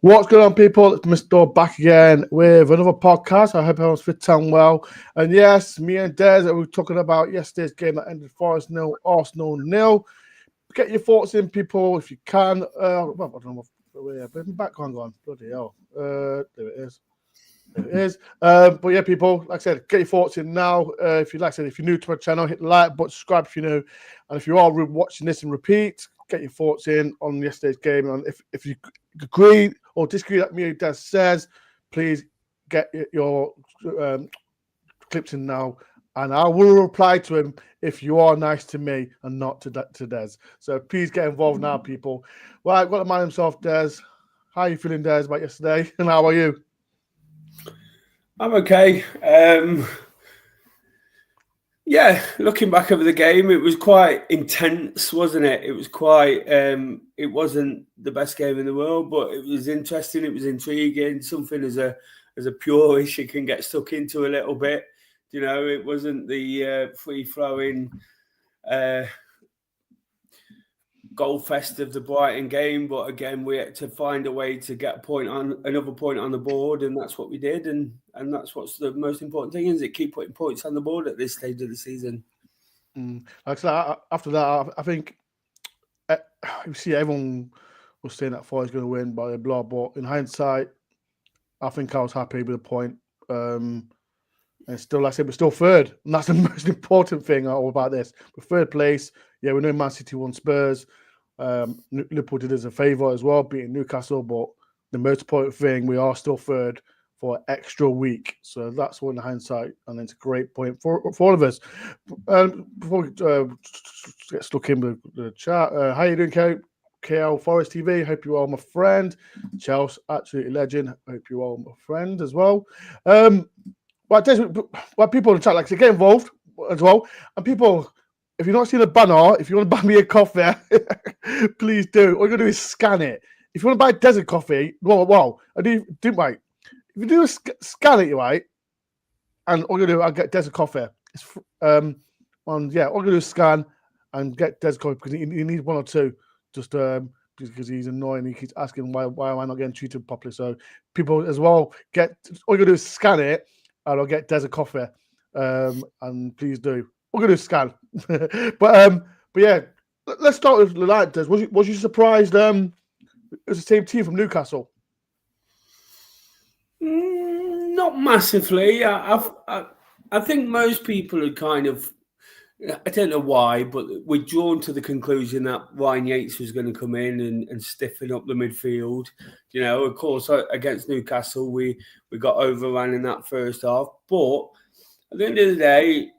What's going on, people? It's Mr. Dore back again with another podcast. I hope everyone's fit and well. And yes, me and Des, we were talking about yesterday's game that ended Forest 0, Arsenal 0. Get your thoughts in, people, if you can. Well, I don't know where the background gone. Bloody hell. There it is. There it is. But yeah, people, like I said, get your thoughts in now. If you're new to my channel, hit the like button, subscribe if you're new. And if you are watching this and repeat, get your thoughts in on yesterday's game. And if you agree or disagree that me and Des says, please get your clips in now. And I will reply to him if you are nice to me and not to Des. So please get involved now, people. Well, I've got the man himself, Des. How are you feeling, Des, about yesterday? And how are you? I'm okay. Yeah, looking back over the game, it was quite intense, wasn't it? It was quite. It wasn't the best game in the world, but it was interesting. It was intriguing. Something as a purist you can get stuck into a little bit. You know, it wasn't the free flowing goal fest of the Brighton game, but again, we had to find a way to get another point on the board, and that's what we did. And that's what's the most important thing, is it keep putting points on the board at this stage of the season. Like I said, after that, I think you see everyone was saying that Forest is going to win, blah blah blah. But in hindsight, I think I was happy with the point. And still, like I said, we're still third, and that's the most important thing all about this. We're third place. Yeah, we know Man City won Spurs. Liverpool did us a favour as well, beating Newcastle. But the most important thing, we are still third for an extra week. So that's one in hindsight, and it's a great point for all of us. Before we get stuck in with the chat, how you doing, KL Forest TV? Hope you are my friend. Chelsea, absolutely legend. Hope you are my friend as well. But people in the chat, like, to get involved as well. And people, if you're not seeing a banner, if you want to buy me a coffee, please do. All you got to do is scan it. If you want to buy Desert coffee, I do right. If you do scan it, right, and all you do, I'll get Desert coffee. It's all you do is scan and get Desert coffee, because he needs one or two, just because he's annoying. He keeps asking why am I not getting treated properly. So people as well, all you got to do is scan it, and I'll get Desert coffee. And please do. All you got to do is scan. but yeah, let's start with the line, Des. Was you surprised? It was the same team from Newcastle. Not massively. I think most people had kind of, I don't know why, but we're drawn to the conclusion that Ryan Yates was going to come in and stiffen up the midfield. You know, of course, against Newcastle, we got overrun in that first half. But at the end of the day,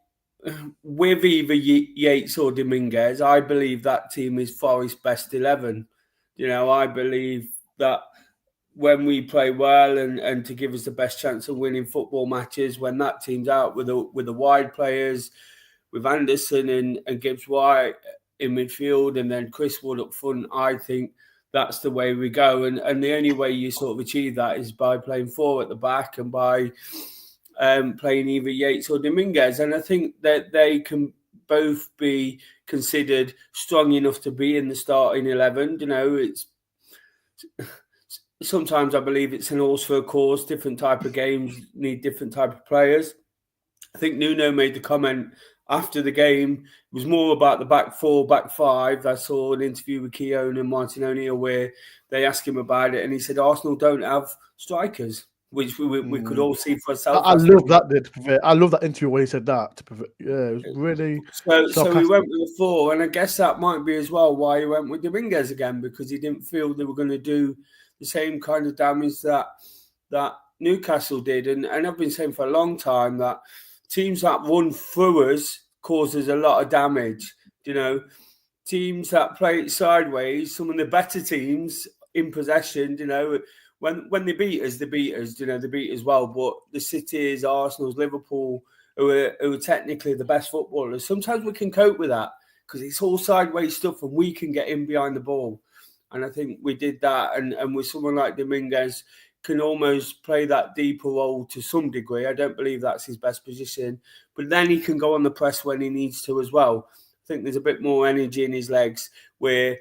with either Yates or Dominguez, I believe that team is Forest's best 11. You know, I believe that when we play well and to give us the best chance of winning football matches, when that team's out with the wide players, with Anderson and Gibbs White in midfield, and then Chris Wood up front, I think that's the way we go. And the only way you sort of achieve that is by playing four at the back and by playing either Yates or Dominguez. And I think that they can both be considered strong enough to be in the starting 11. You know, it's sometimes I believe it's an horse for a course. Different type of games need different type of players. I think Nuno made the comment after the game, it was more about the back four, back five. I saw an interview with Keown and Martin O'Neill where they asked him about it, and he said Arsenal don't have strikers, which we could all see for ourselves. I love that. I love that interview where he said that. Yeah, it was really. So he went with the four, and I guess that might be as well why he went with Dominguez again, because he didn't feel they were going to do the same kind of damage that Newcastle did. And I've been saying for a long time that teams that run through us causes a lot of damage. You know, teams that play it sideways, some of the better teams in possession, you know, when they beat us, you know, they beat us well. But the Cities, Arsenal's, Liverpool, who are technically the best footballers, sometimes we can cope with that because it's all sideways stuff and we can get in behind the ball. And I think we did that. And with someone like Dominguez, can almost play that deeper role to some degree. I don't believe that's his best position. But then he can go on the press when he needs to as well. I think there's a bit more energy in his legs where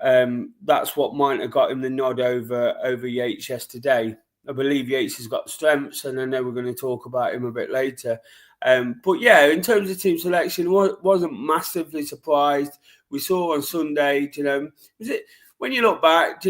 that's what might have got him the nod over Yates yesterday. I believe Yates has got strengths, and I know we're going to talk about him a bit later. But yeah, in terms of team selection, wasn't massively surprised. We saw on Sunday, was it when you look back,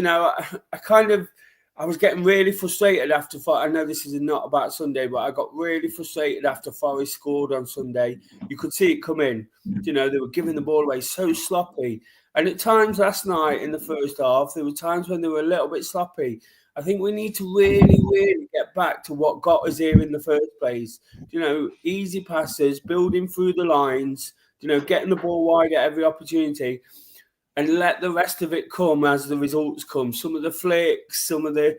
I was getting really frustrated after. I know this is not about Sunday, but I got really frustrated after Forest scored on Sunday. You could see it coming. They were giving the ball away so sloppy. And at times last night in the first half, there were times when they were a little bit sloppy. I think we need to really, really get back to what got us here in the first place. Easy passes, building through the lines, getting the ball wide at every opportunity, and let the rest of it come as the results come. Some of the flicks, some of the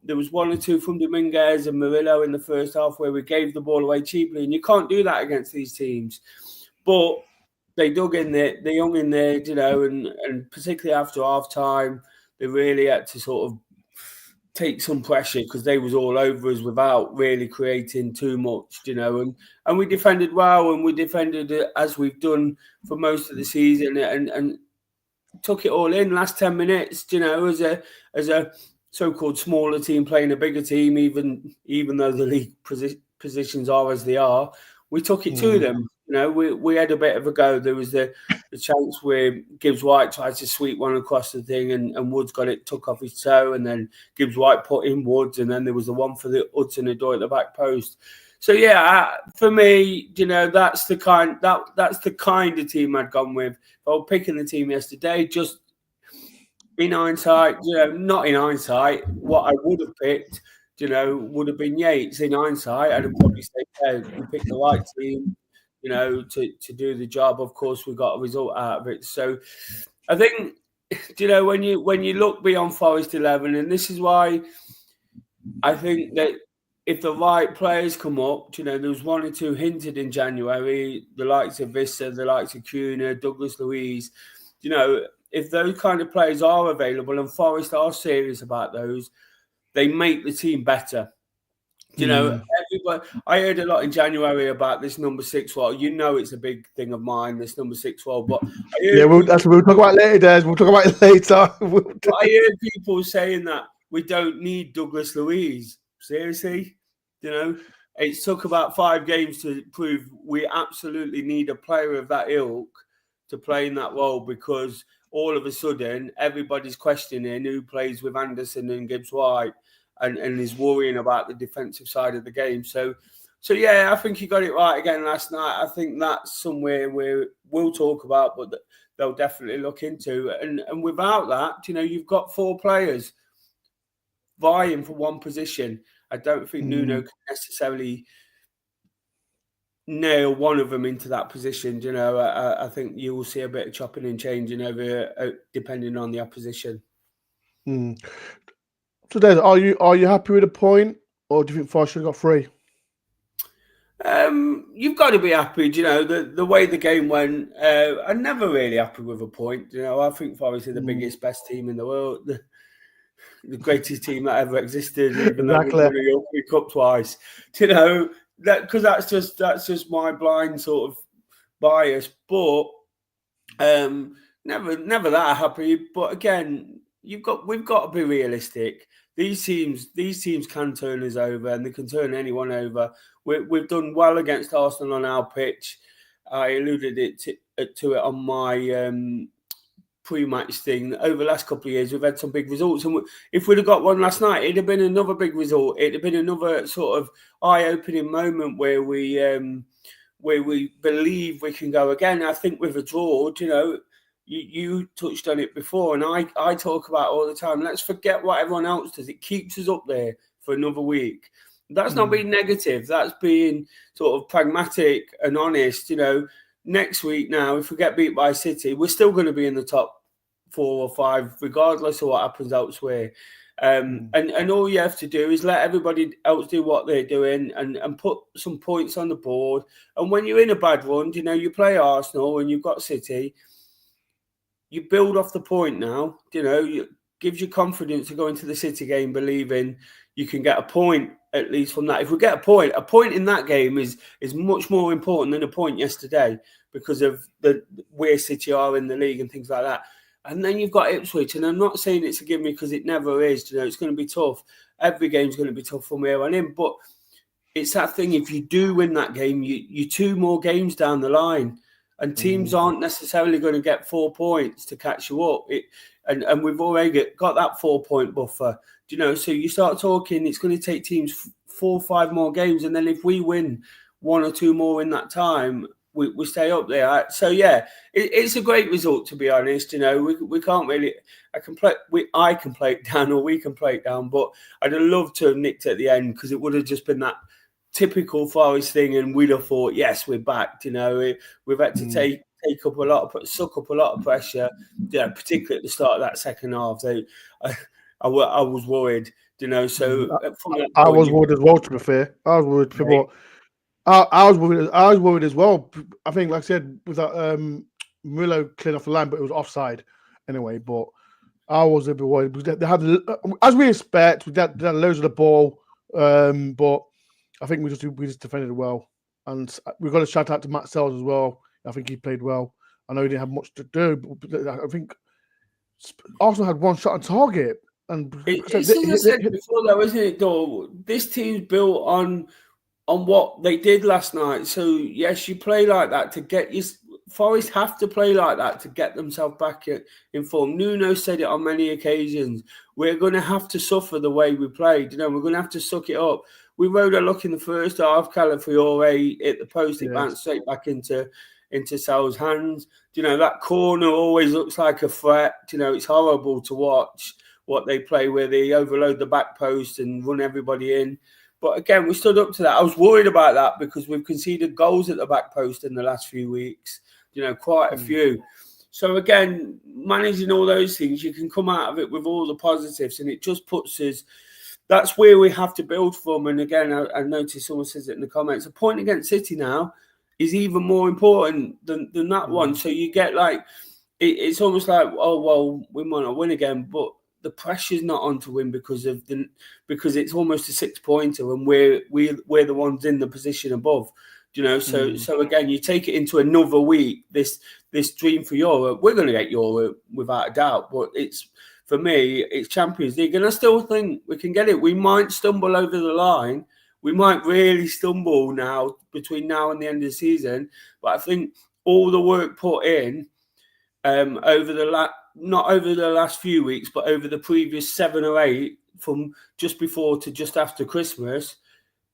there was one or two from Dominguez and Murillo in the first half where we gave the ball away cheaply, and you can't do that against these teams. But they dug in there, they hung in there, and particularly after half time, they really had to sort of take some pressure because they was all over us without really creating too much, and we defended well, and we defended it as we've done for most of the season, and took it all in last 10 minutes, as a so-called smaller team playing a bigger team, even though the league positions are as they are, we took it to them. We had a bit of a go. There was the chance where Gibbs White tried to sweep one across the thing, and Woods got it, took off his toe, and then Gibbs White put in Woods, and then there was the one for the Hudson-Odoi at the back post. So yeah, for me, that's the kind of team I'd gone with. If I was picking the team yesterday, just in hindsight, not in hindsight, what I would have picked, would have been Yates. In hindsight, I'd have probably said, yeah, we picked the right team, to do the job. Of course, we got a result out of it. So I think, when you look beyond Forest 11, and this is why I think that if the right players come up, there was one or two hinted in January, the likes of Vista, the likes of Kuna, Douglas Luiz, if those kind of players are available and Forest are serious about those, they make the team better. Everybody, I heard a lot in January about this number 6 role. It's a big thing of mine, this number 6 role. But we'll talk about it later, Des. We'll talk about it later. I heard people saying that we don't need Douglas Luiz. Seriously? It took about 5 games to prove we absolutely need a player of that ilk to play in that role, because all of a sudden everybody's questioning who plays with Anderson and Gibbs White and is worrying about the defensive side of the game. So yeah, I think he got it right again last night. I think that's somewhere we'll talk about, but they'll definitely look into. And without that, you've got 4 players vying for one position. I don't think Nuno can necessarily nail one of them into that position. I think you will see a bit of chopping and changing over depending on the opposition. So, Des, are you happy with the point, or do you think Forest should have got 3? You've got to be happy. The way the game went. I'm never really happy with a point. I think Forest are the biggest, best team in the world. The greatest team that ever existed, even though we won the European Cup twice. Because that's just my blind sort of bias. But never that happy. But again, we've got to be realistic. These teams can turn us over, and they can turn anyone over. We've done well against Arsenal on our pitch. I alluded to it on my pre-match thing. Over the last couple of years, we've had some big results, and if we'd have got one last night, it'd have been another big result. It'd have been another sort of eye-opening moment where we believe we can go again. I think with a draw, you touched on it before, and I talk about it all the time. Let's forget what everyone else does. It keeps us up there for another week. That's not being negative. That's being sort of pragmatic and honest. Next week now, if we get beat by City, we're still going to be in the top 4 or 5, regardless of what happens elsewhere. And all you have to do is let everybody else do what they're doing and put some points on the board. And when you're in a bad run, you play Arsenal and you've got City, you build off the point now. It gives you confidence to go into the City game believing you can get a point at least from that. If we get a point in that game is much more important than a point yesterday because of where City are in the league and things like that. And then you've got Ipswich, and I'm not saying it's a gimme because it never is. You know, it's going to be tough. Every game's going to be tough from here on in. But it's that thing. If you do win that game, you're 2 more games down the line, and teams aren't necessarily going to get 4 points to catch you up. And we've already got that 4-point buffer. You know, so you start talking. It's going to take teams 4 or 5 more games, and then if we win 1 or 2 more in that time, we stay up there. So yeah, it's a great result, to be honest. You know, we can't really. I can play it down, or we can play it down, but I'd have loved to have nicked at the end because it would have just been that typical Forest thing, and we'd have thought, yes, we're back. You know, we've had to suck up a lot of pressure. Yeah, particularly at the start of that second half. I was worried. You know, so I was worried as well. To be fair, I was worried. Right. I was worried as well. I think, like I said, with that Murillo cleared off the line, but it was offside anyway. But I was a bit worried because they had, as we expect, they had loads of the ball. But I think we just defended well, and we've got to shout out to Matt Sells as well. I think he played well. I know he didn't have much to do, but I think Arsenal had 1 shot on target. And it's as I said before, though, isn't it, Dore? This team's built on what they did last night. So yes, you play like that to get your Forest have to play like that to get themselves back in form. Nuno said it on many occasions. We're going to have to suffer the way we played. You know, we're going to have to suck it up. We rode a luck in the first half. Calafiore hit the post. It bounced straight back into Sal's hands. You know, that corner always looks like a threat. You know, it's horrible to watch what they play where they overload the back post and run everybody in. But again, we stood up to that. I was worried about that because we've conceded goals at the back post in the last few weeks, you know, quite a few. So again, managing all those things, you can come out of it with all the positives, and it just puts us, that's where we have to build from. And again, I noticed someone says it in the comments, a point against City now is even more important than that one. So you get like, it's almost like, oh, well, we might not win again, but the pressure's not on to win because it's almost a 6-pointer, and we're the ones in the position above, you know. So again, you take it into another week. This dream for Europe, we're going to get Europe without a doubt. But for me, it's Champions League, and I still think we can get it. We might stumble over the line. We might really stumble now between now and the end of the season. But I think all the work put in not over the last few weeks, but over the previous 7 or 8, from just before to just after Christmas,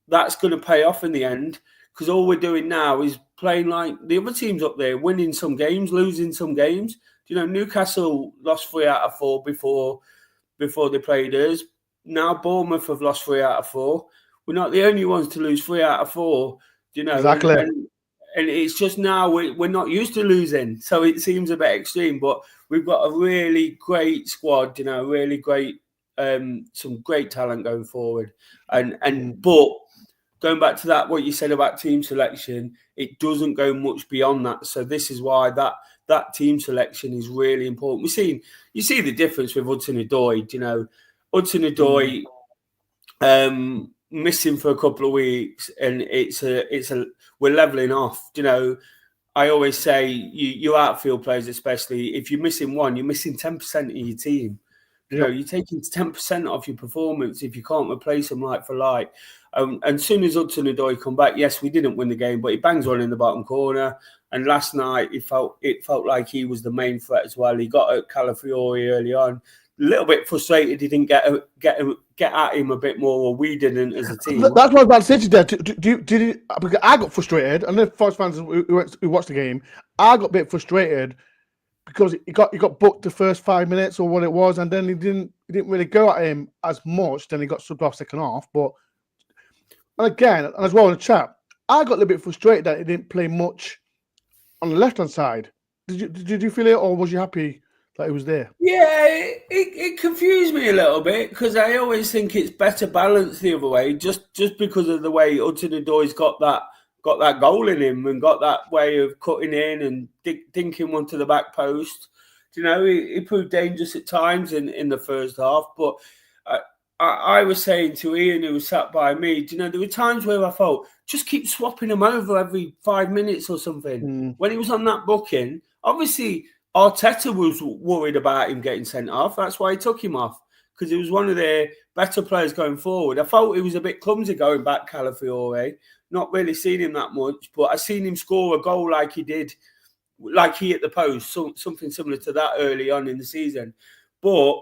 that's going to pay off in the end. Because all we're doing now is playing like the other teams up there, winning some games, losing some games. You know, Newcastle lost 3 out of 4 before they played us. Now Bournemouth have lost 3 out of 4. We're not the only ones to lose 3 out of 4. You know, exactly. And it's just now we're not used to losing, so it seems a bit extreme. But we've got a really great squad, you know, really great, some great talent going forward. But going back to that, what you said about team selection, it doesn't go much beyond that. So this is why that team selection is really important. You see the difference with Hudson-Odoi. You know, Hudson-Odoi missing for a couple of weeks, and we're leveling off. You know, I always say you outfield players, especially if you're missing one, you're missing 10% of your team. You know, you're taking 10% off your performance if you can't replace them like for like. And soon as Hudson-Odoi come back, yes, we didn't win the game, but he bangs one in the bottom corner. And last night, it felt like he was the main threat as well. He got at Calafiore early on. A little bit frustrated he didn't get at him a bit more, or we didn't as a team. That's what I was about to say to you there. Because I got frustrated, and the Forest fans who watched the game, I got a bit frustrated because he got booked the first 5 minutes or what it was, and then he didn't really go at him as much. Then he got subbed off second half. But and again, and as well in the chat, I got a little bit frustrated that he didn't play much on the left hand side. Did you feel it, or was you happy that he was there? Yeah, it confused me a little bit because I always think it's better balanced the other way, just because of the way Hudson-Odoi's got that goal in him and got that way of cutting in and dinking one to the back post. You know, he proved dangerous at times in the first half. But I was saying to Ian, who was sat by me, you know, there were times where I felt just keep swapping him over every 5 minutes or something. When he was on that booking, obviously Arteta was worried about him getting sent off. That's why he took him off, because he was one of their better players going forward. I felt he was a bit clumsy going back, Calafiore. Not really seen him that much, but I seen him score a goal like he did, like he hit the post, something similar to that early on in the season. But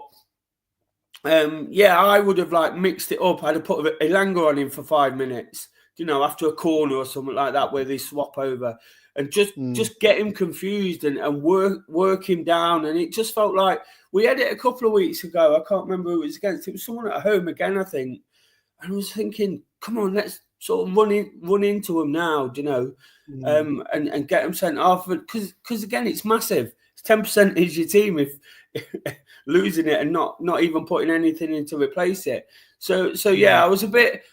I would have like mixed it up. I'd have put Elanga on him for 5 minutes, after a corner or something like that, where they swap over, and just get him confused and work him down. And it just felt like we had it a couple of weeks ago. I can't remember who it was against. It was someone at home again, I think. And I was thinking, come on, let's sort of run into him now, and get him sent off. Because again, it's massive. It's 10% is your team if losing it and not even putting anything in to replace it. So I was a bit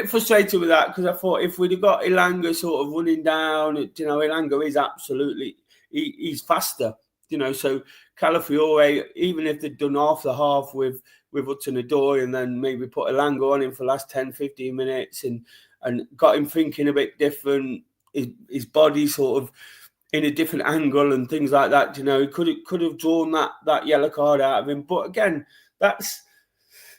frustrated with that, because I thought if we'd have got Elanga sort of running down, Elanga is absolutely he's faster, So Calafiore, even if they'd done half the half with Hudson-Odoi and then maybe put Elanga on him for the last 10-15 minutes and got him thinking a bit different, his body sort of in a different angle and things like that, he could have drawn that yellow card out of him. But again, that's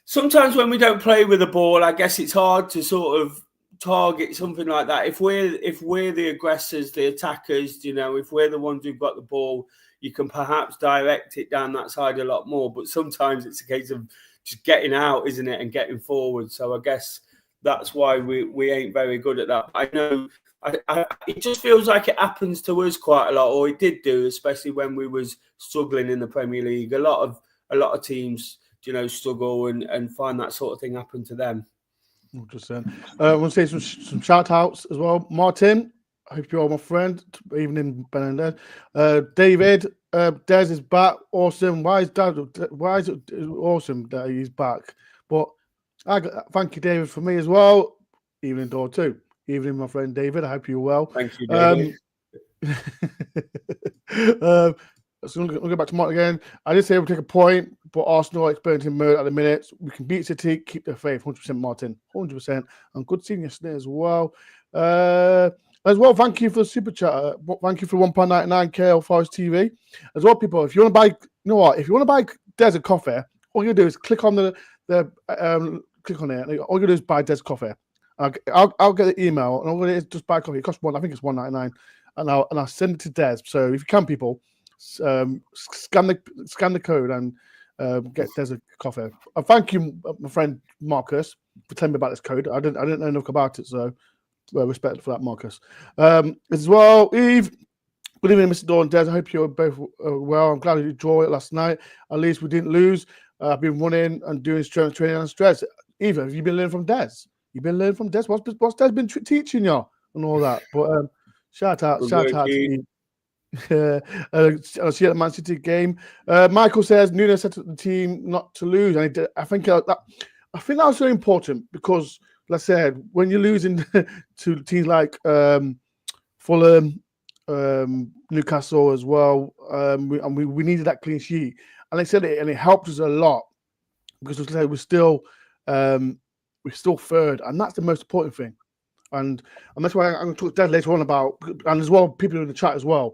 sometimes when we don't play with the ball, I guess it's hard to sort of target something like that. If we're the aggressors, the attackers, if we're the ones who've got the ball, you can perhaps direct it down that side a lot more. But sometimes it's a case of just getting out, isn't it, and getting forward. So I guess that's why we ain't very good at that. I know it just feels like it happens to us quite a lot, or it did do, especially when we was struggling in the Premier League. A lot of teams, struggle and find that sort of thing happen to them. 100%. I want to say some shout outs as well. Martin, I hope you're my friend. Evening, Ben and Des. David, Des is back. Awesome. Why is it awesome that he's back? But thank you, David, for me as well. Evening, Dore too. Evening, my friend David. I hope you're well. Thank you, David. So I'm going to go back to Martin again. I did say we'll take a point, but Arsenal are experiencing mode at the minute. We can beat City, keep their faith. 100%, Martin. 100%. And good seeing you yesterday as well. Thank you for the super chat. Thank you for £1.99 KL Forest TV. As well, people, if you want to buy, if you want to buy Des a coffee, all you do is click on click on it. All you do is buy Des coffee. I'll get the email and all it is just buy coffee. It costs I think it's £1.99, and I'll send it to Des. So if you can, people, scan the code and get Des a coffee. Thank you, my friend Marcus, for telling me about this code. I didn't know enough about it, so respect for that, Marcus. As well, Eve. Good evening, Mr. Dore and Des. I hope you're both well. I'm glad you enjoyed it last night. At least we didn't lose. I've been running and doing strength training and stress. Eva, have you been learning from Des? You've been learning from Des? What's Des been teaching you and all that? But shout out to Eve. I'll see you at the Man City game. Michael says Nunes set up the team not to lose, and I think that was so important, because, like I said, when you're losing to teams like Fulham, Newcastle as well, we needed that clean sheet, and they said it, and it helped us a lot, because we're still third, and that's the most important thing, and that's why I'm going to talk to Dad later on about, and as well, people in the chat as well.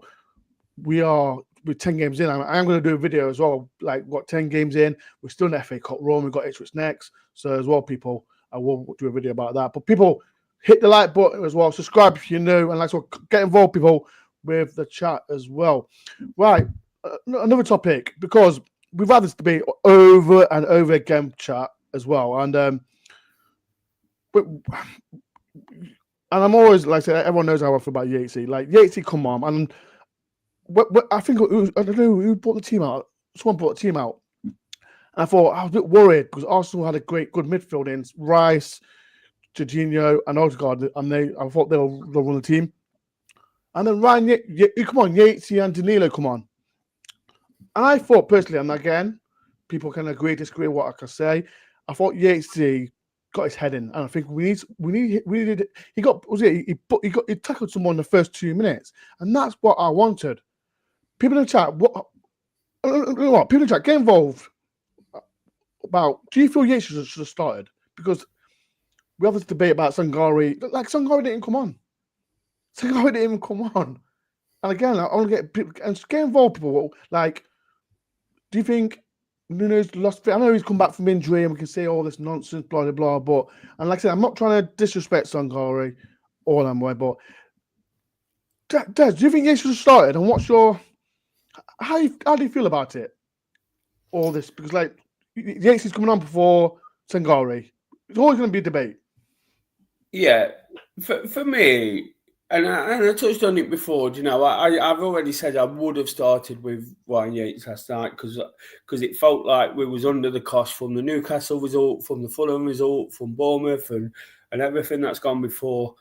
We're 10 games in. I'm going to do a video as well, like what 10 games in. We're still in the FA Cup run. We've got Ipswich next. So as well, people, I will do a video about that. But people, hit the like button as well. Subscribe if you're new, and get involved, people, with the chat as well. Right, another topic, because we've had this debate over and over again, chat as well, and I'm always, like I said, everyone knows how I feel about Yatesy. Like, Yatesy, come on, and I think I don't know who brought the team out. Someone brought the team out. And I thought I was a bit worried, because Arsenal had a good midfield in Rice, Jorginho, and Odegaard, and I thought they'll run the team. And then Ryan, come on, Yatesy and Danilo, come on. And I thought personally, and again, people can agree, disagree what I can say. I thought Yatesy got his head in, and I think we needed. He tackled someone in the first 2 minutes, and that's what I wanted. People in the chat, people in the chat, get involved about, do you feel Yates should have started? Because we have this debate about Sangare. Like, Sangare didn't come on. Sangare didn't even come on. And again, I want to get people and get involved. People like, do you think Nuno's lost fit? I know he's come back from injury, and we can say all this nonsense, blah blah blah. But and like I said, I'm not trying to disrespect Sangare or that way. But Des, do you think he should have started? And what's your how do you feel about it? All this because like Yates is coming on before Sangare. It's always going to be a debate. Yeah, for me, and I touched on it before. You know, I've already said I would have started with Ryan Yates last night because it felt like we was under the cost from the Newcastle result, from the Fulham result, from Bournemouth, and everything that's gone before.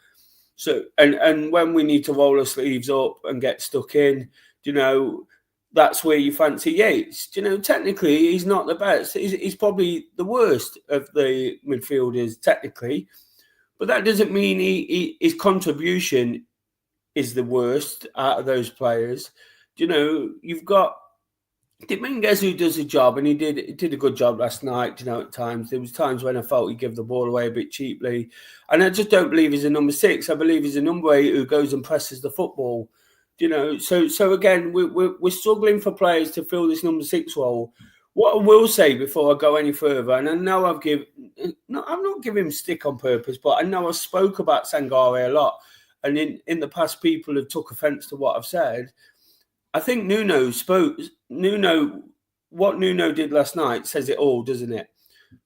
So and when we need to roll our sleeves up and get stuck in, you know, that's where you fancy Yates. You know, technically he's not the best. He's probably the worst of the midfielders technically. But that doesn't mean his contribution is the worst out of those players. You know, you've got Dominguez who does a job, and he did a good job last night. You know, at times there was times when I felt he gave the ball away a bit cheaply, and I just don't believe he's a number 6. I believe he's a number 8 who goes and presses the football. You know, so again, we're struggling for players to fill this number 6 role. What I will say before I go any further, and I know I'm not giving him stick on purpose, but I know I spoke about Sangare a lot, and in the past people have took offence to what I've said. I think what Nuno did last night says it all, doesn't it?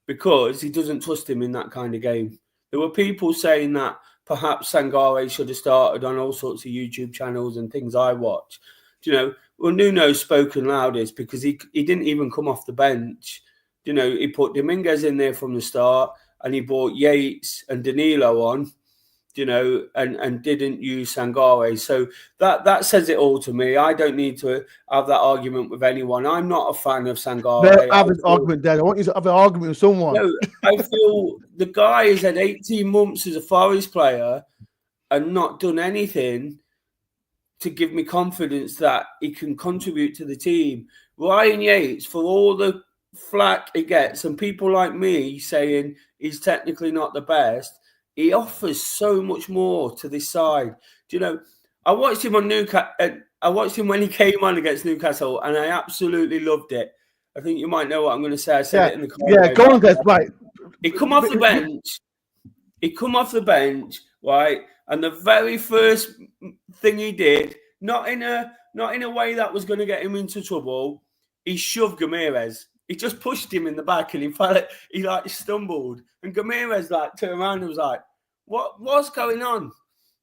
Because he doesn't trust him in that kind of game. There were people saying that perhaps Sangare should have started on all sorts of YouTube channels and things I watch. You know, well, Nuno's spoken loudest because he didn't even come off the bench. You know, he put Dominguez in there from the start, and he brought Yates and Danilo on, you know, and didn't use Sangare. So that says it all to me. I don't need to have that argument with anyone. I'm not a fan of Sangare. Have an argument, Dad. I want you to have an argument with someone. No, I feel the guy has had 18 months as a Forest player and not done anything to give me confidence that he can contribute to the team. Ryan Yates, for all the flack he gets, and people like me saying he's technically not the best, he offers so much more to this side. Do you know, I watched him on Newcastle. I watched him when he came on against Newcastle, and I absolutely loved it. I think you might know what I'm going to say. I said it in the comment. Yeah, go on, guys. Right. He come off the bench, right? And the very first thing he did, not in a way that was going to get him into trouble, he shoved Gamirez. He just pushed him in the back, and he stumbled. And Gamirez turned around and was like, what's going on?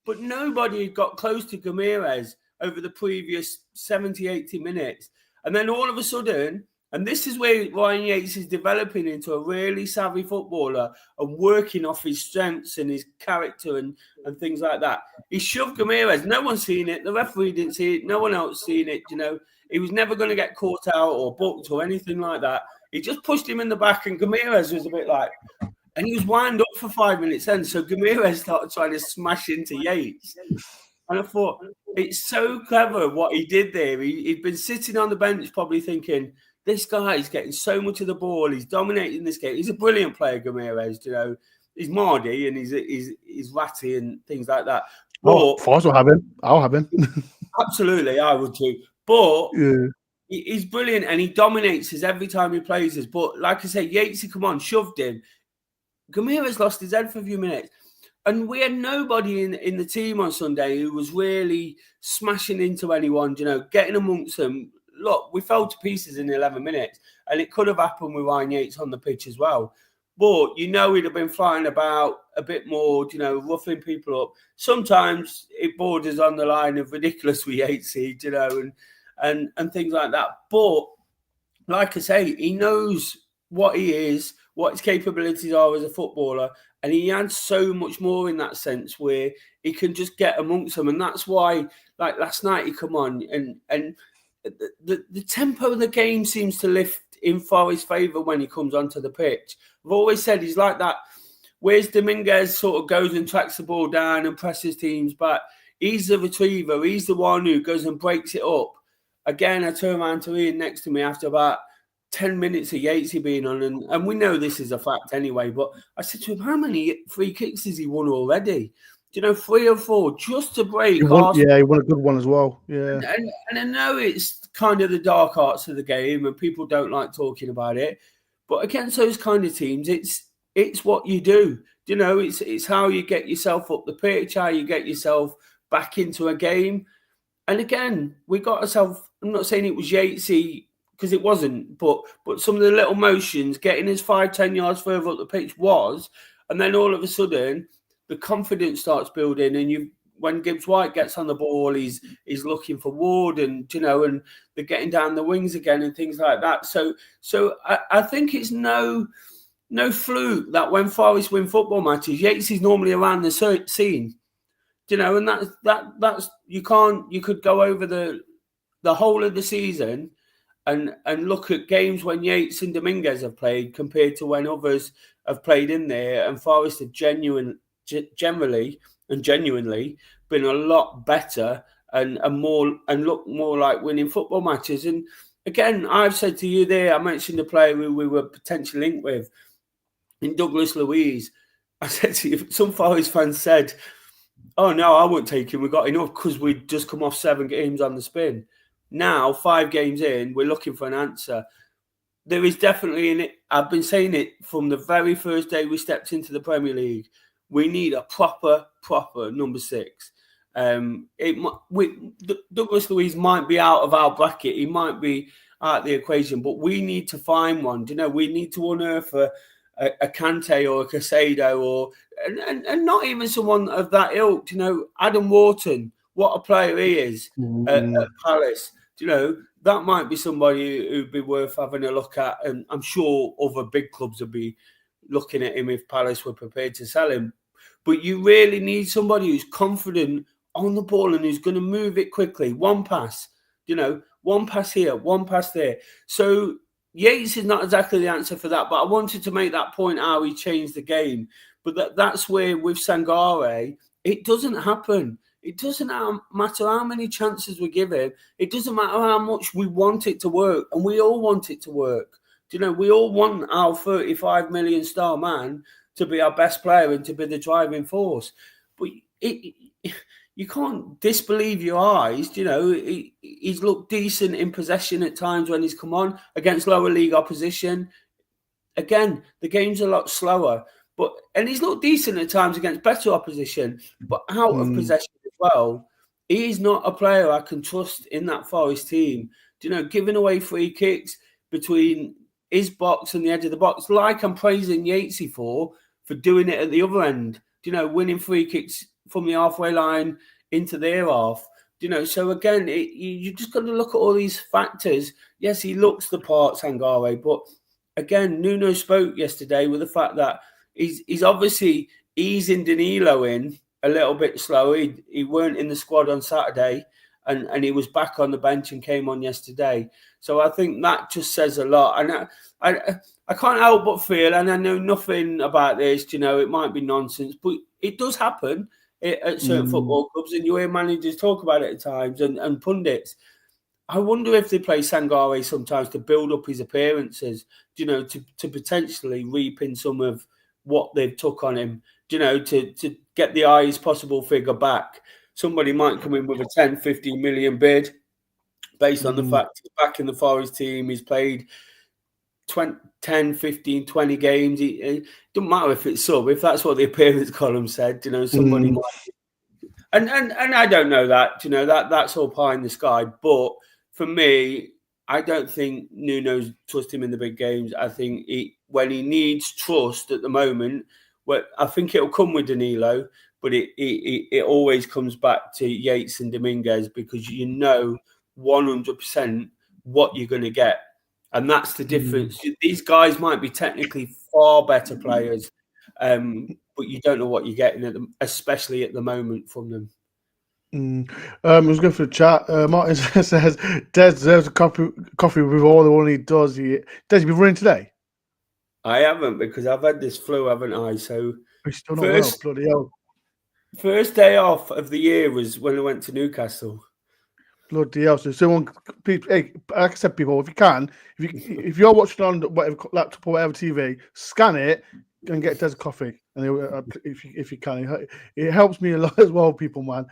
But nobody had got close to Gamirez over the previous 70, 80 minutes. And then all of a sudden, and this is where Ryan Yates is developing into a really savvy footballer and working off his strengths and his character and things like that. He shoved Gamirez. No one's seen it. The referee didn't see it. No one else seen it. You know, he was never going to get caught out or booked or anything like that. He just pushed him in the back, and Gamirez was a bit like, and he was wound up for 5 minutes then. So Gamirez started trying to smash into Yates. And I thought, it's so clever what he did there. He'd been sitting on the bench probably thinking, this guy is getting so much of the ball. He's dominating this game. He's a brilliant player, Gamirez. You know, he's Mardy and he's ratty and things like that. But Force will have him. I'll have him. Absolutely, I would too. But yeah, he's brilliant and he dominates us every time he plays us. But like I say, Yates, come on, shoved him. Gamirez lost his head for a few minutes. And we had nobody in the team on Sunday who was really smashing into anyone, you know, getting amongst them. Look, we fell to pieces in 11 minutes, and it could have happened with Ryan Yates on the pitch as well. But, you know, he'd have been flying about a bit more, you know, roughing people up. Sometimes it borders on the line of ridiculous with Yatesy, you know, and things like that. But, like I say, he knows what he is, what his capabilities are as a footballer, and he adds so much more in that sense where he can just get amongst them. And that's why, like last night, he come on and the tempo of the game seems to lift in Forest's favour when he comes onto the pitch. I've always said he's like that. Whereas Dominguez sort of goes and tracks the ball down and presses teams back, he's the retriever. He's the one who goes and breaks it up. Again, I turn around to Ian next to me after about 10 minutes of Yatesy being on, and we know this is a fact anyway, but I said to him, how many free kicks has he won already? 3 or 4 just to break He won a good one as well. Yeah. And I know it's kind of the dark arts of the game and people don't like talking about it. But against those kind of teams, it's what you do. It's how you get yourself up the pitch, how you get yourself back into a game. And again, we got ourselves, I'm not saying it was Yatesy, because it wasn't, but some of the little motions, getting us 5-10 yards further up the pitch was, and then all of a sudden, the confidence starts building, and when Gibbs White gets on the ball, he's looking for Ward, and and they're getting down the wings again and things like that. So I think it's no fluke that when Forest win football matches, Yates is normally around the scene. And that's you could go over the whole of the season and look at games when Yates and Dominguez have played compared to when others have played in there, and Forest have genuinely been a lot better and look more like winning football matches. And again, I've said to you there, I mentioned the player who we were potentially linked with in Douglas Luiz. I said to you, some Forest fans said, "Oh no, I won't take him. We got enough because we'd just come off 7 games on the spin." Now, 5 games in, we're looking for an answer. There is definitely in it. I've been saying it from the very first day we stepped into the Premier League. We need a proper number 6. Douglas Luiz might be out of our bracket. He might be out of the equation, but we need to find one. We need to unearth a Kante or a Casado and not even someone of that ilk. Adam Wharton, what a player he is at Palace. That might be somebody who'd be worth having a look at, and I'm sure other big clubs would be looking at him if Palace were prepared to sell him. But you really need somebody who's confident on the ball and who's going to move it quickly. One pass, one pass here, one pass there. So Yates is not exactly the answer for that, but I wanted to make that point how he changed the game. But that's where with Sangare, it doesn't happen. It doesn't matter how many chances we give him. It doesn't matter how much we want it to work, and we all want it to work. We all want our 35 million star man to be our best player and to be the driving force. But you can't disbelieve your eyes. He's looked decent in possession at times when he's come on against lower league opposition. Again, the game's a lot slower, and he's looked decent at times against better opposition, but out of possession as well. He's not a player I can trust in that Forest team. Giving away free kicks between his box and the edge of the box, like I'm praising Yatesy for doing it at the other end. Winning free kicks from the halfway line into their half. So again, you just got to look at all these factors. Yes, he looks the part, Sangare, but again, Nuno spoke yesterday with the fact that he's obviously easing Danilo in a little bit slow. He weren't in the squad on Saturday, and he was back on the bench and came on yesterday. So I think that just says a lot. And I can't help but feel, and I know nothing about this, it might be nonsense, but it does happen at certain football clubs, and you hear managers talk about it at times and pundits. I wonder if they play Sangare sometimes to build up his appearances, to potentially reap in some of what they've took on him, to get the highest possible figure back. Somebody might come in with a 10, 15 million bid based on the fact he's back in the Forest team. He's played 10, 15, 20 games. It doesn't matter if it's sub, if that's what the appearance column said, somebody might. And I don't know that, that's all pie in the sky. But for me, I don't think Nuno's trust him in the big games. I think when he needs trust at the moment, I think it'll come with Danilo, but it always comes back to Yates and Dominguez, because 100% what you're going to get. And that's the difference. These guys might be technically far better players, but you don't know what you're getting, especially at the moment from them. I was going for the chat. Martin says, Des deserves a coffee with all he does. Des, you been running today? I haven't, because I've had this flu, haven't I? So still not well, bloody hell. First day off of the year was when I went to Newcastle. Bloody hell! So someone, hey, like I said, people, if you can, if you're watching on whatever laptop or whatever TV, scan it, and get Des coffee, and if you can, it helps me a lot as well, people, man.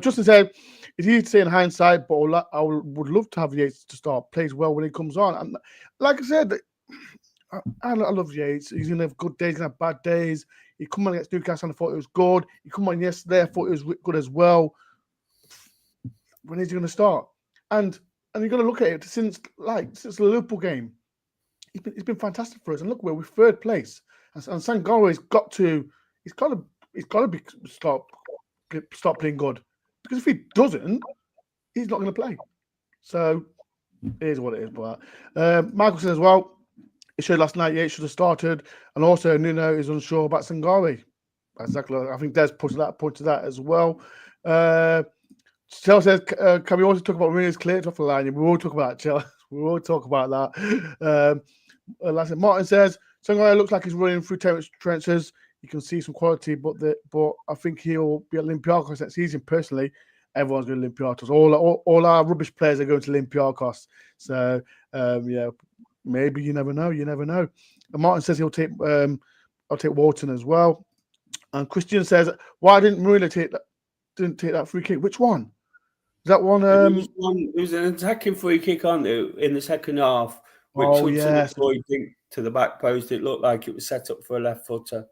Justin said, it's easy to say in hindsight, but I would love to have Yates to start. Plays well when he comes on, and like I said, I love Yates. He's gonna have good days, he's gonna have bad days. He come on against Newcastle, and I thought it was good. He come on yesterday, I thought it was good as well. When is he gonna start? And you're gonna look at it since the Liverpool game. He's been fantastic for us, and look where we're third place. And Sangare's got to start playing good, because if he doesn't, he's not going to play. So it is what it is. But Michael said as well, it showed last night Yates should have started, and also Nuno is unsure about Sangare. Exactly, I think Des pointed to that as well. Chelsea says, can we also talk about Mourinho's clearance off the line? We will talk about Chelsea. We will talk about that. Like I said, Martin says, Sangare looks like he's running through trenches. You can see some quality, but I think he'll be at Olympiacos next season. Personally, everyone's going to Olympiacos. All our rubbish players are going to Olympiacos. So, yeah, maybe you never know. You never know. And Martin says I'll take Walton as well. And Christian says, why didn't Mourinho take that free kick? Which one? Is that one? It was an attacking free kick, aren't it, in the second half, which to the back post. It looked like it was set up for a left footer.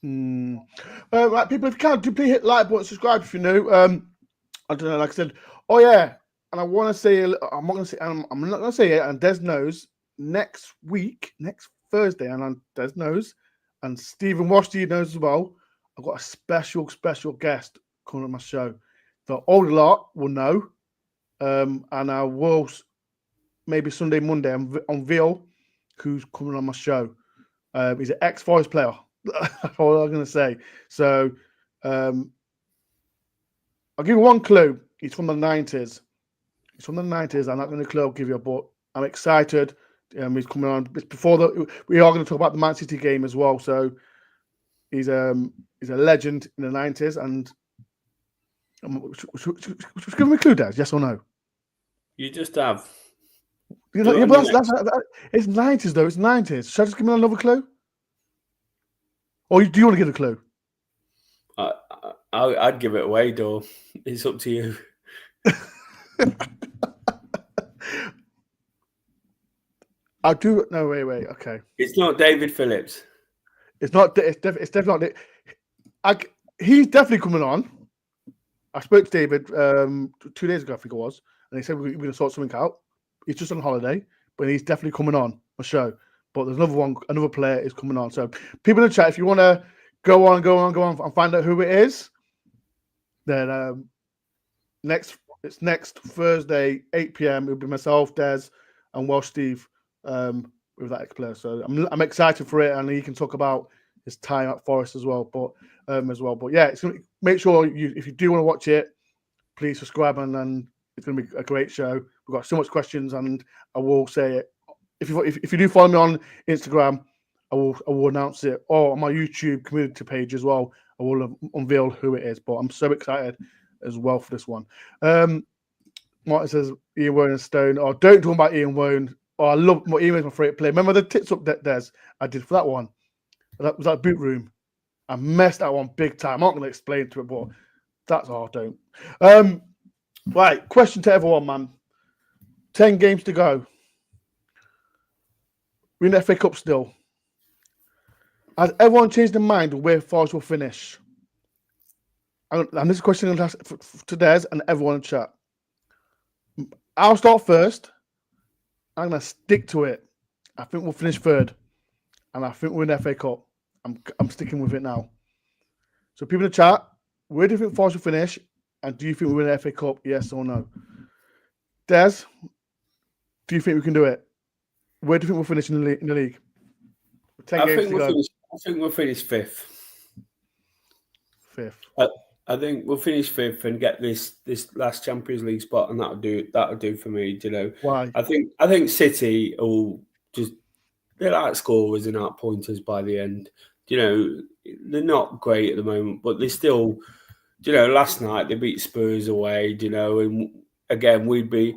Right, people, if you can, do please hit like button, subscribe if you're new. I don't know, like I said, and I want to say, I'm not going to say it, and Des knows, next Thursday, and Des knows, and Stephen Washington knows as well, I've got a special guest coming on my show. The older lot will know, and I will maybe Sunday, Monday unveil who's coming on my show. He's an ex-Forest player. That's all I'm going to say. So I'll give you one clue. He's from the 90s. I'm not going to clue I'll give you, but I'm excited. He's coming on. We are going to talk about the Man City game as well. So he's a legend in the 90s, and give me a clue, Dad. Yes or no? You just have. It's 90s though. It's 90s. Should I just give me another clue? Or do you want to give a clue? I'd give it away, Dore. It's up to you. I do. No, wait. Okay. It's not David Phillips. It's not. It's definitely not. He's definitely coming on. I spoke to David 2 days ago, I think it was, and he said we're going to sort something out. He's just on holiday, but he's definitely coming on a show. But there's another player is coming on. So people in the chat, if you want to go on and find out who it is, then next Thursday, 8 p.m. It'll be myself, Des, and Welsh Steve with that ex-player. So I'm excited for it, and he can talk about his time at Forest as well. But yeah, it's gonna make sure if you do want to watch it, please subscribe, and it's going to be a great show. We've got so much questions, and I will say it. If you do follow me on Instagram, I will announce it, or on my YouTube community page as well. I will unveil who it is. But I'm so excited as well for this one. Martin says Ian Woan and Stone. Oh, don't talk about Ian Woan. Oh, I love Ian Woan's my favourite player. Remember the tits up that Des I did for that one? That was that boot room. I messed that one big time. I'm not going to explain to it, but that's all. Don't. Right, question to everyone, man. 10 games to go. We're in the FA Cup still. Has everyone changed their mind of where Forest will finish? And this is a question to Des and everyone in chat. I'll start first. I'm going to stick to it. I think we'll finish third. And I think we're in the FA Cup. I'm sticking with it now. So people in the chat, where do you think Forest will finish? And do you think we're in the FA Cup? Yes or no? Des, do you think we can do it? Where do you think we'll finish in the league? 10 games to go. I think we'll finish fifth. Fifth. I think we'll finish fifth and get this last Champions League spot, and that'll do for me. You know, why? I think City will just, they're like scorers and out pointers by the end. You know, they're not great at the moment, but they're still. You know, last night they beat Spurs away. You know, and again we'd be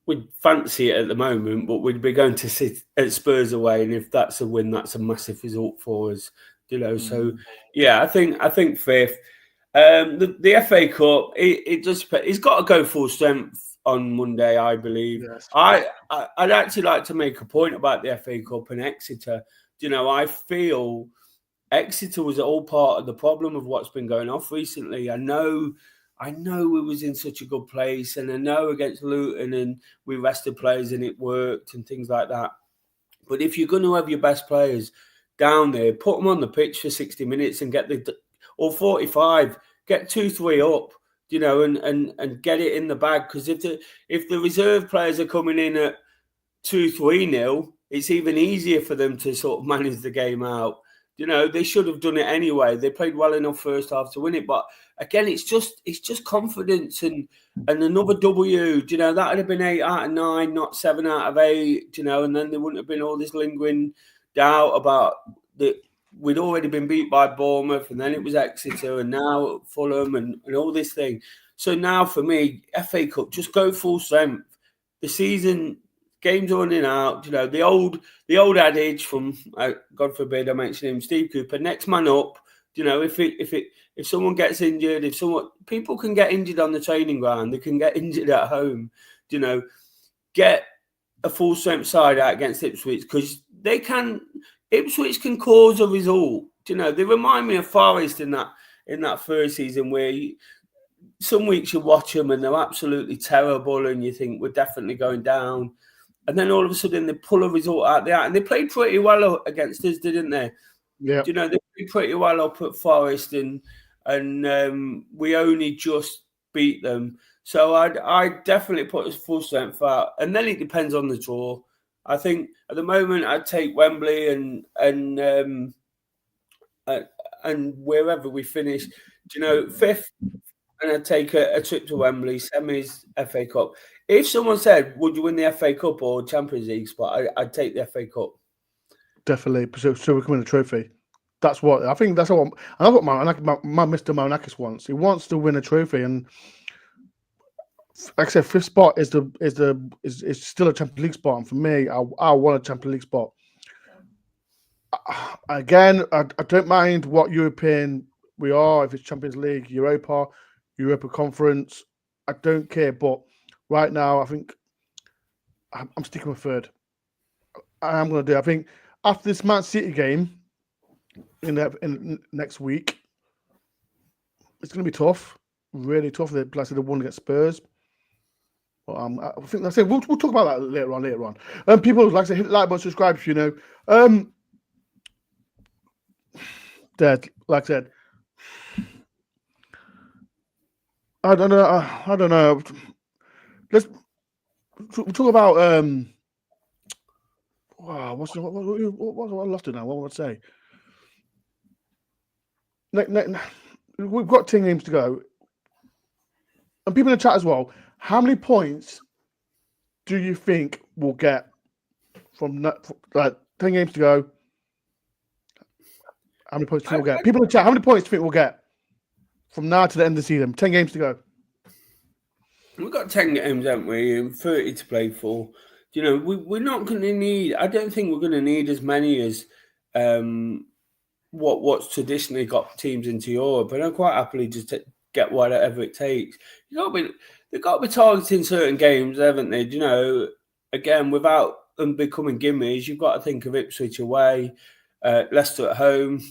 we'd fancy it at the moment, but we'd be going to sit at Spurs away, and if that's a win, that's a massive result for us. So yeah, I think fifth. The FA Cup, it's got to go full strength on Monday, I believe. Yes. I'd actually like to make a point about the FA Cup and Exeter. I feel Exeter was all part of the problem of what's been going off recently. I know we was in such a good place, and I know against Luton and we rested players and it worked and things like that. But if you're going to have your best players down there, put them on the pitch for 60 minutes and or 45, get 2-3 up, and get it in the bag. Because if the reserve players are coming in at 2-3-0, it's even easier for them to sort of manage the game out. They should have done it anyway. They played well enough first half to win it, but again, it's just confidence and another W. That would have been 8 out of 9, not 7 out of 8. And then there wouldn't have been all this lingering doubt about that. We'd already been beat by Bournemouth, and then it was Exeter, and now Fulham, and all this thing. So now for me, FA Cup, just go full strength. The season, games are running out. The old adage from God forbid I mention him, Steve Cooper, next man up. If someone gets injured, people can get injured on the training ground, they can get injured at home. Get a full strength side out against Ipswich, because Ipswich can cause a result. They remind me of Forest in that first season, where some weeks you watch them and they're absolutely terrible, and you think we're definitely going down. And then all of a sudden they pull a result out there, and they played pretty well against us, didn't they? Yeah. They played pretty well up at Forest, and we only just beat them. So I definitely put us full strength out, and then it depends on the draw. I think at the moment I'd take Wembley and wherever we finish, fifth, and I'd take a trip to Wembley, semis, FA Cup. If someone said, would you win the FA Cup or Champions League spot, I'd take the FA Cup. Definitely. So we can win a trophy. That's what I think. That's what. And that's what my Mr. Marinakis wants. He wants to win a trophy, and like I said, fifth spot is still a Champions League spot. And for me, I want a Champions League spot. Again, I don't mind what European we are. If it's Champions League, Europa Conference, I don't care. But right now, I think I'm sticking with third. I am going to do. I think after this Man City game in next week, it's going to be tough, really tough. Like I said, they won against Spurs. But I think that's it. We'll talk about that later on. People, like I said, hit the like button, subscribe if you know. Dead, like I said. I don't know. Let's talk about wow. What I lost it now? What would I say? We've got 10 games to go, and people in the chat as well. How many points do you think we'll get from 10 games to go? How many points do you think we'll get? People in the chat, how many points do you think we'll get from now to the end of the season? 10 games to go. We've got 10 games, haven't we? And 30 to play for. We're not going to need. I don't think we're going to need as many as what's traditionally got teams into Europe. And I'm quite happily just get whatever it takes. They've got to be targeting certain games, haven't they? Again, without them becoming gimmies, you've got to think of Ipswich away, Leicester at home.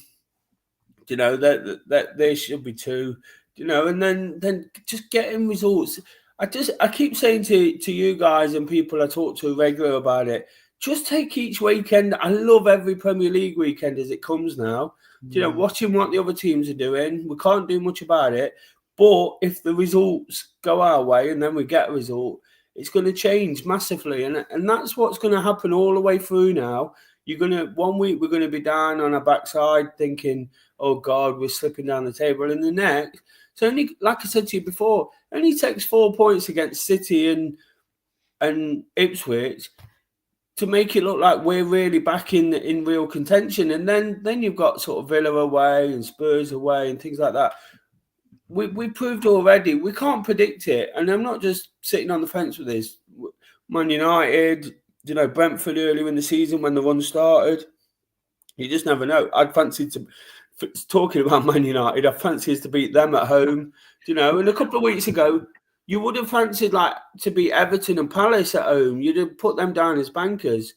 That there should be 2. And then just getting results. I keep saying to you guys and people I talk to regular about it, just take each weekend. I love every Premier League weekend as it comes now. Watching what the other teams are doing. We can't do much about it. But if the results go our way and then we get a result, it's going to change massively. And that's what's going to happen all the way through now. One week we're going to be down on our backside thinking, oh God, we're slipping down the table. And the next, it's only, like I said to you before, only takes 4 points against City and Ipswich to make it look like we're really back in real contention. And then you've got sort of Villa away and Spurs away and things like that. We proved already we can't predict it. And I'm not just sitting on the fence with this. Man United, Brentford earlier in the season when the run started. You just never know. I'd fancy talking about Man United, I fancy us to beat them at home. And a couple of weeks ago, you would have fancied to beat Everton and Palace at home. You'd have put them down as bankers.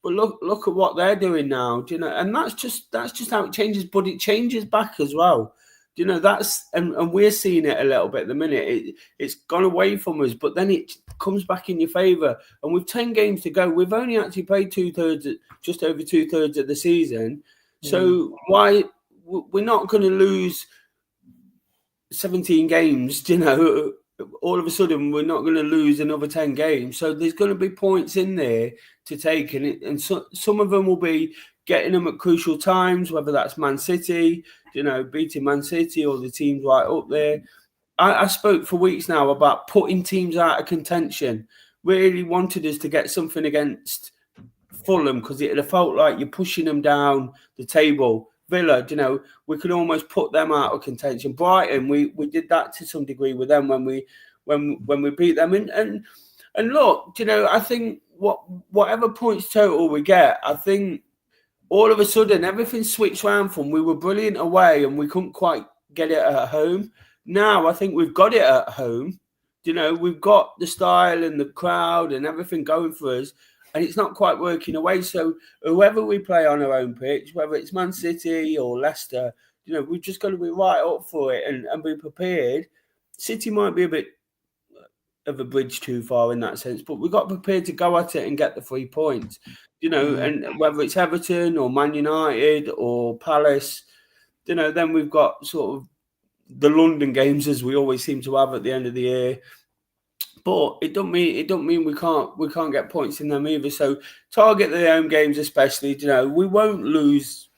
But look at what they're doing now. And that's just how it changes. But it changes back as well. That's and we're seeing it a little bit at the minute. It's gone away from us, but then it comes back in your favour. And with 10 games to go, we've only actually played just over 2/3 of the season. So why we're not going to lose 17 games? All of a sudden we're not going to lose another 10 games. So there's going to be points in there to take, and some of them will be getting them at crucial times, whether that's Man City, beating Man City or the teams right up there. I spoke for weeks now about putting teams out of contention. Really wanted us to get something against Fulham because it had felt like you're pushing them down the table. Villa, we could almost put them out of contention. Brighton, we did that to some degree with them when we beat them. And look, I think whatever points total we get, I think all of a sudden everything switched around from we were brilliant away and we couldn't quite get it at home. Now I think we've got it at home. We've got the style and the crowd and everything going for us. And it's not quite working away. So whoever we play on our own pitch, whether it's Man City or Leicester, we've just got to be right up for it and be prepared. City might be a bit of a bridge too far in that sense, but we've got prepared to go at it and get the 3 points. And whether it's Everton or Man United or Palace, then we've got sort of the London games as we always seem to have at the end of the year. But it don't mean we can't get points in them either. So target the home games especially. We won't lose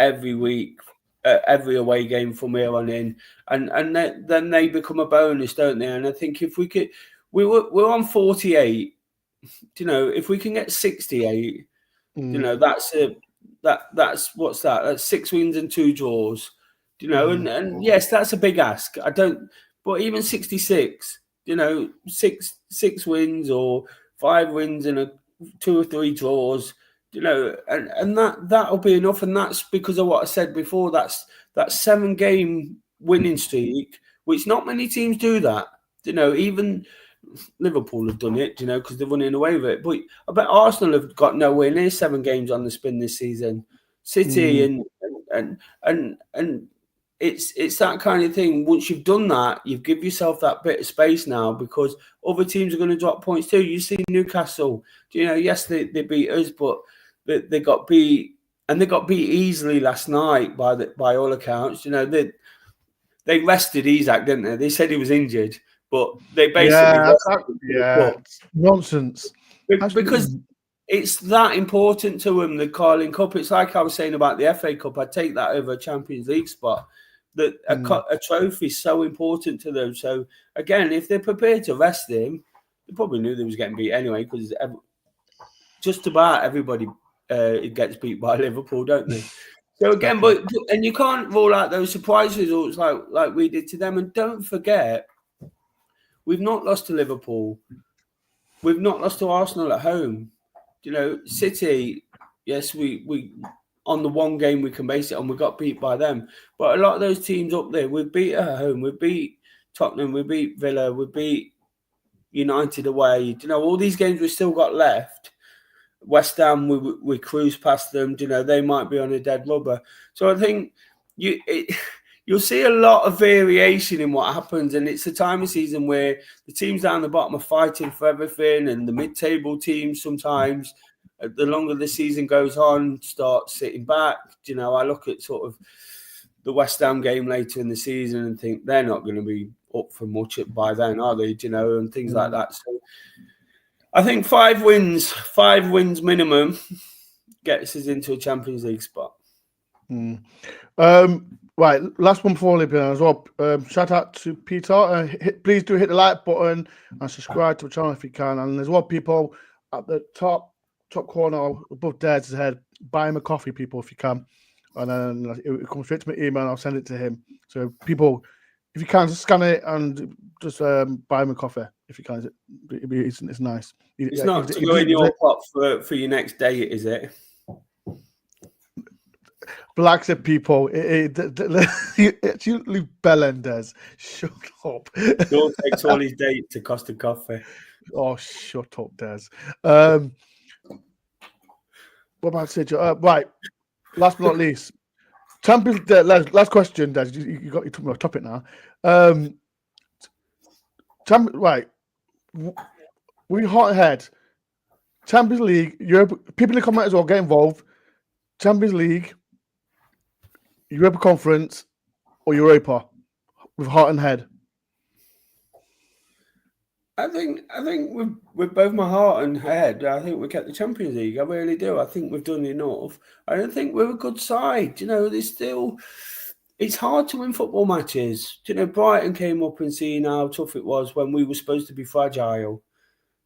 every week, every away game from here on in, and then they become a bonus, don't they? And I think if we could, we're on 48. If we can get 68, that's what's that? That's 6 wins and 2 draws. And yes, that's a big ask. But even 66. 6 wins or 5 wins and 2 or 3 draws, and that'll be enough. And that's because of what I said before. That's that 7-game winning streak, which not many teams do that. Even Liverpool have done it, because they're running away with it. But I bet Arsenal have got nowhere near 7 games on the spin this season. City and it's that kind of thing. Once you've done that, you've given yourself that bit of space now because other teams are going to drop points too. You see Newcastle, yes, they beat us, but they got beat, and they got beat easily last night by all accounts. They rested Isak, didn't they? They said he was injured, but they basically nonsense. Because it's that important to them, the Carling Cup. It's like I was saying about the FA Cup. I'd take that over a Champions League spot. A trophy is so important to them. So, again, if they're prepared to rest him, they probably knew they was getting beat anyway because just about everybody gets beat by Liverpool, don't they? So, again, and you can't rule out those surprise results like we did to them. And don't forget, we've not lost to Liverpool. We've not lost to Arsenal at home. City, yes, we on the one game we can base it on, we got beat by them. But a lot of those teams up there, we beat at home. We beat Tottenham, we beat Villa, we beat United away. All these games we still got left. West Ham, we cruise past them. They might be on a dead rubber. So I think you'll see a lot of variation in what happens, and it's a time of season where the teams down the bottom are fighting for everything, and the mid-table teams sometimes, the longer the season goes on, start sitting back. I look at sort of the West Ham game later in the season and think they're not going to be up for much by then, are they? And things like that. So I think 5 wins minimum gets us into a Champions League spot. Right, last one before leaving as well. Shout out to Peter. Please do hit the like button and subscribe to the channel if you can. And there's one people at the top corner above Daird's head. Buy him a coffee, people, if you can. And then it comes straight to my email and I'll send it to him. So people, if you can, just scan it and just buy him a coffee if you can. It's nice. It's not to go in your pot for your next date, is it? Blacks and people, you leave Bellendes. Shut up. Dore takes all his dates to Costa Coffee. Oh, shut up, Des. What about Sid? Right. Last but not least, Champions. Last question, Des. You took me off topic now. Right. We hot ahead. Champions League. Europe. People in the comments as well get involved. Champions League, Europa Conference, or Europa with heart and head. I think with both my heart and head, I think we get the Champions League. I really do. I think we've done enough. I don't think we're a good side. It's hard to win football matches. Brighton came up and seeing how tough it was when we were supposed to be fragile.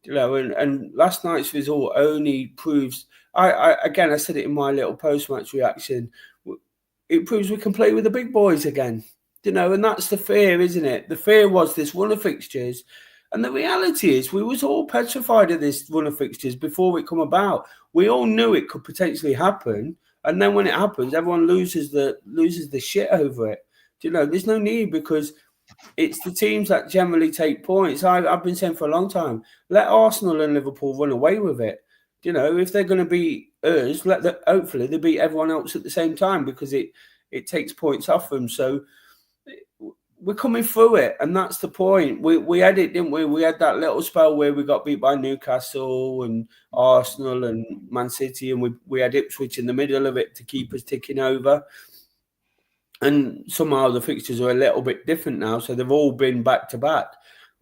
And last night's result only proves. I said it in my little post-match reaction. It proves we can play with the big boys again. And that's the fear, isn't it? The fear was this run of fixtures. And the reality is we was all petrified of this run of fixtures before it come about. We all knew it could potentially happen. And then when it happens, everyone loses the shit over it. There's no need because it's the teams that generally take points. I've been saying for a long time, let Arsenal and Liverpool run away with it. If they're going to beat us, hopefully they beat everyone else at the same time because it takes points off them. So we're coming through it, and that's the point. We had it, didn't we? We had that little spell where we got beat by Newcastle and Arsenal and Man City, and we had Ipswich in the middle of it to keep us ticking over. And somehow the fixtures are a little bit different now, so they've all been back to back.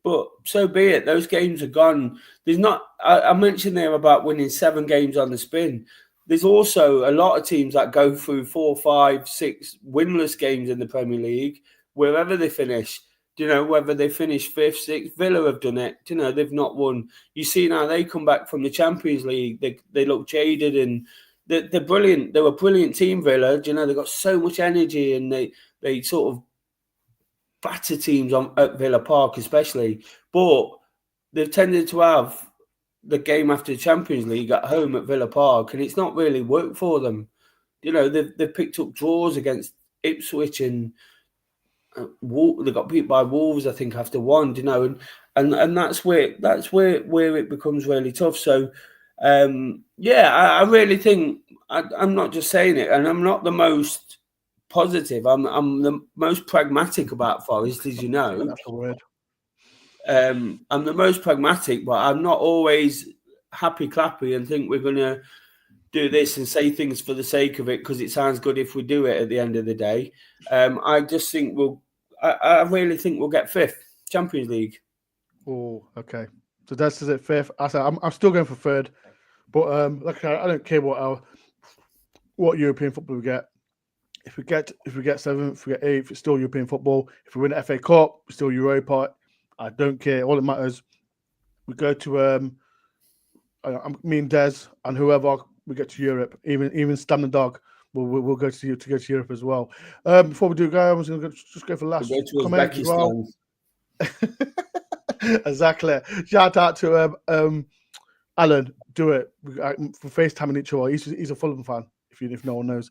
But so be it. Those games are gone. There's not. I mentioned there about winning 7 games on the spin. There's also a lot of teams that go through 4, 5, 6 winless games in the Premier League, wherever they finish. Whether they finish 5th, 6th. Villa have done it. They've not won. You see now they come back from the Champions League. They look jaded and they're brilliant. They're a brilliant team, Villa. They've got so much energy and they sort of batter teams at Villa Park, especially. But they've tended to have the game after the Champions League at home at Villa Park, and it's not really worked for them. They've picked up draws against Ipswich and they got beat by Wolves, I think, after one. And that's where it becomes really tough. So, I really think I'm not just saying it, and I'm not the most positive. I'm the most pragmatic about Forest, as you know. That's a word. I'm the most pragmatic, but I'm not always happy clappy and think we're going to do this and say things for the sake of it because it sounds good if we do it at the end of the day. I just think I really think we'll get 5th Champions League. Oh, okay. So that's it, 5th. I'm still going for 3rd, but I don't care what European football we get. If we get 7th, if we get 8th, it's still European football. If we win the FA Cup, it's still Europa. I don't care. All that matters, we go to me and Des and whoever, we get to Europe. Even Stan the dog, we'll go to Europe as well. Before we do go, I'm just going to just go for last comment as well. Exactly. Shout out to Alan. Do it for FaceTiming each other. He's a Fulham fan. If no one knows.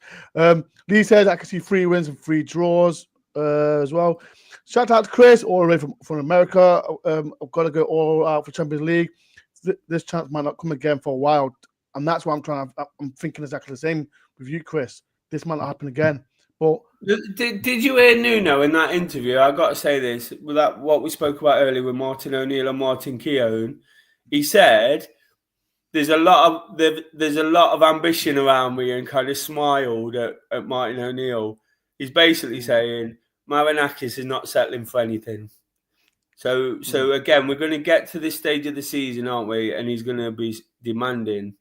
Lee says I can see 3 wins and 3 draws as well. Shout out to Chris, all the way from America. I've got to go all out for Champions League. This chance might not come again for a while, and that's why I'm thinking exactly the same with you, Chris. This might not happen again. But did you hear Nuno in that interview? I got to say this with that what we spoke about earlier with Martin O'Neill and Martin Keown. He said there's a lot of ambition around me, and kind of smiled at Martin O'Neill. He's basically saying Marinakis is not settling for anything. So again, we're going to get to this stage of the season, aren't we? And he's going to be demanding.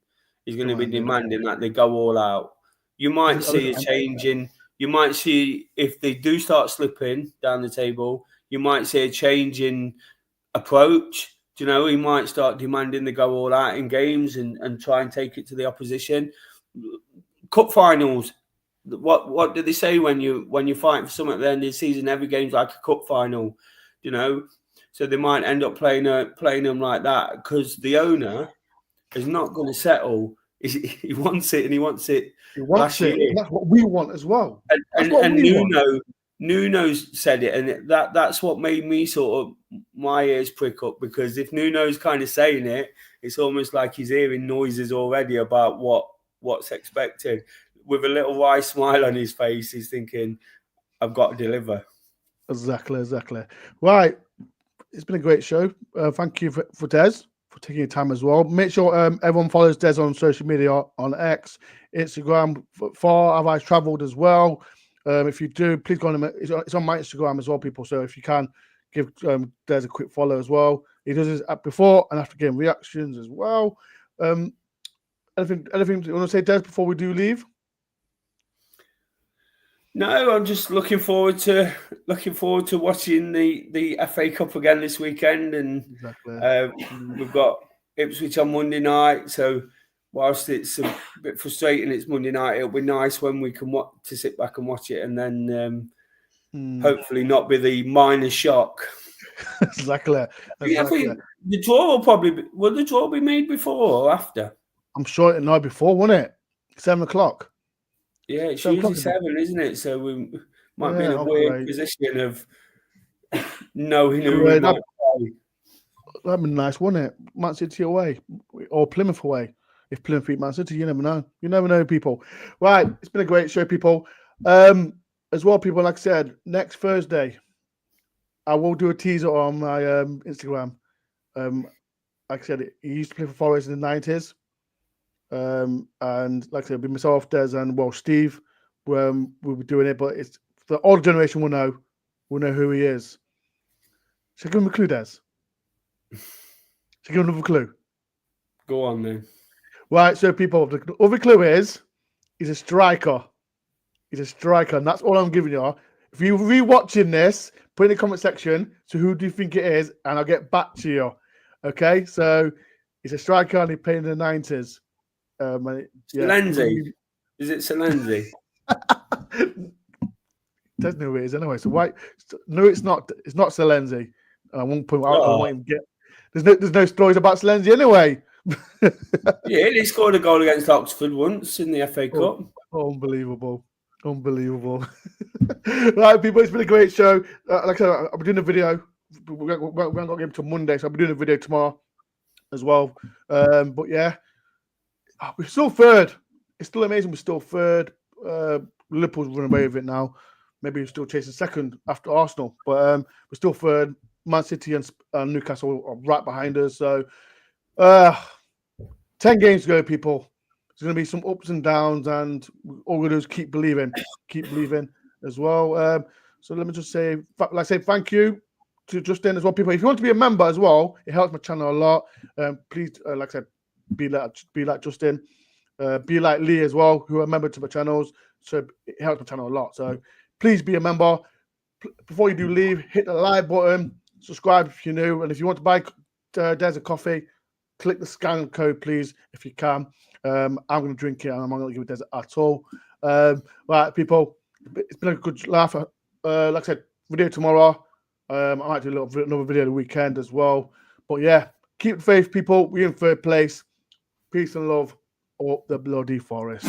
He's going to be demanding that they go all out. You might see a change in. You might see if they do start slipping down the table. You might see a change in approach. He might start demanding they go all out in games and try and take it to the opposition. Cup finals. What do they say when you're fighting for something at the end of the season? Every game's like a cup final. So they might end up playing them like that because the owner is not going to settle. He wants it, and he wants it. He wants it. Year. That's what we want as well. And Nuno's said it, and that's what made me sort of my ears prick up, because if Nuno's kind of saying it, it's almost like he's hearing noises already about what's expected. With a little wry smile on his face, he's thinking, "I've got to deliver." Exactly. Right, it's been a great show. Thank you for Des for taking your time as well. Make sure everyone follows Des on social media, on X, Instagram. Far have I travelled as well. If you do, please go on. It's on my Instagram as well, people. So if you can, give Des a quick follow as well. He does this before and after game reactions as well. Anything you want to say, Des, before we do leave? No, I'm just looking forward to watching the FA Cup again this weekend, and we've got Ipswich on Monday night. So whilst it's a bit frustrating, it's Monday night. It'll be nice when we can to sit back and watch it, and then hopefully not be the minor shock. Exactly. I think the draw will the draw be made before or after? I'm sure it night before, won't it? 7 o'clock. Yeah, it's usually 7, isn't it? So we might be in a weird position of knowing who we might play. That'd be nice, wouldn't it? Man City away or Plymouth away. If Plymouth beat Man City, you never know. You never know, people. Right, it's been a great show, people. As well, people, like I said, next Thursday, I will do a teaser on my Instagram. Like I said, he used to play for Forest in the 90s. And like I said, it'll be myself, Des, and Steve. We'll be doing it, but it's the older generation will know who he is. Should I give him a clue, Des? Should I give him another clue? Go on, then. Right, so people, the other clue is he's a striker. He's a striker, and that's all I'm giving you. If you're rewatching this, put in the comment section, so who do you think it is, and I'll get back to you. Okay, so he's a striker and he played in the 90s. Lenzi. Is it Salenzi? Doesn't know who it is anyway. So why? No, it's not. It's not Salenzi. I won't put. I won't even get. There's no stories about Salenzi anyway. Yeah, he scored a goal against Oxford once in the FA Cup. Unbelievable. Right, people, it's been a great show. Like I said, I'll be doing a video. We haven't got a game till Monday, so I'll be doing a video tomorrow as well. But yeah. We're still third. It's still amazing. We're still third. Liverpool's running away with it now. Maybe we're still chasing second after Arsenal. But we're still third. Man City and Newcastle are right behind us. So 10 games to go, people. There's going to be some ups and downs. And all we're going to do is keep believing as well. So let me just say, thank you to Justin as well, people. If you want to be a member as well, it helps my channel a lot. Please, like I said, be like Justin, be like Lee as well, who are a member to my channels. So it helps my channel a lot. So please be a member. Before you do leave, hit the like button, subscribe if you're new, and if you want to buy Des a coffee, click the scan code, please, if you can. I'm going to drink it, and I'm not going to give it Des at all. Right, people, it's been a good laugh. Like I said, video tomorrow. I might do another video the weekend as well. But yeah, keep the faith, people. We're in third place. Peace and love, up the bloody forest.